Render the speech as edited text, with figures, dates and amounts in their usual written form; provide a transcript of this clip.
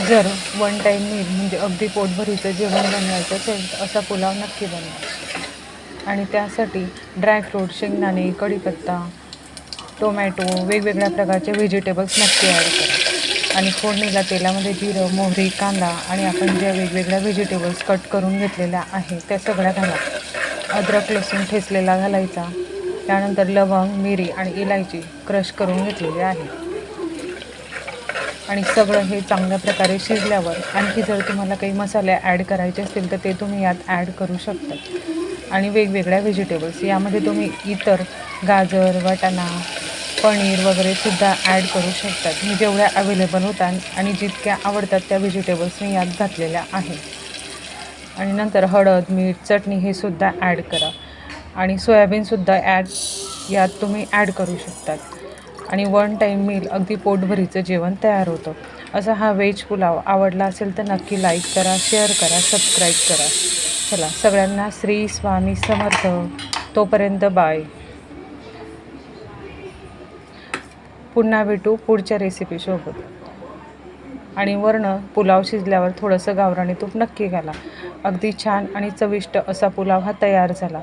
जर one time meal म्हणजे अगदी पोटभरीचं जेवण बनवायचं असेल तर असा पुलाव नक्की बनवा. आणि त्यासाठी ड्रायफ्रूट, शेंगदाणे, कढीपत्ता, टोमॅटो, वेगवेगळ्या प्रकारचे व्हेजिटेबल्स नक्की ॲड करा. आणि फोडणीला तेलामध्ये जिरं, मोहरी, कांदा आणि आपण ज्या वेगवेगळ्या व्हेजिटेबल्स कट करून घेतलेल्या आहे त्या सगळ्या घाला. अद्रक लसूण ठेचलेला घालायचा. त्यानंतर लवंग, मिरी आणि इलायची क्रश करून घेतलेली आहे. आणि सगळं हे चांगल्या प्रकारे शिजल्यावर आणखी जर तुम्हाला काही मसाले ॲड करायचे असतील तर ते तुम्ही यात ॲड करू शकता. आणि वेगवेगळ्या व्हेजिटेबल्स यामध्ये तुम्ही इतर गाजर, वाटाणा, पनीर वगैरे सुद्धा ॲड करू शकतात. मी जेवढ्या अवेलेबल होतात आणि जितक्या आवडतात त्या व्हेजिटेबल्स मी यात घातलेल्या आहे. आणि नंतर हळद, मीठ, चटणी हे सुद्धा ॲड करा. आणि सोयाबीनसुद्धा यात तुम्ही ॲड करू शकतात. आणि वन टाईम मील अगदी पोटभरीचं जेवण तयार होतं. असा हा व्हेज पुलाव आवडला असेल तर नक्की लाईक करा, शेअर करा, सबस्क्राईब करा. चला, सगळ्यांना श्री स्वामी समर्थ. तोपर्यंत बाय. पुन्हा भेटू पुढच्या रेसिपीसोबत. आणि वरनं पुलाव शिजल्यावर थोडंसं गावरानी तूप नक्की घाला. अगदी छान आणि चविष्ट असा पुलाव हा तयार झाला.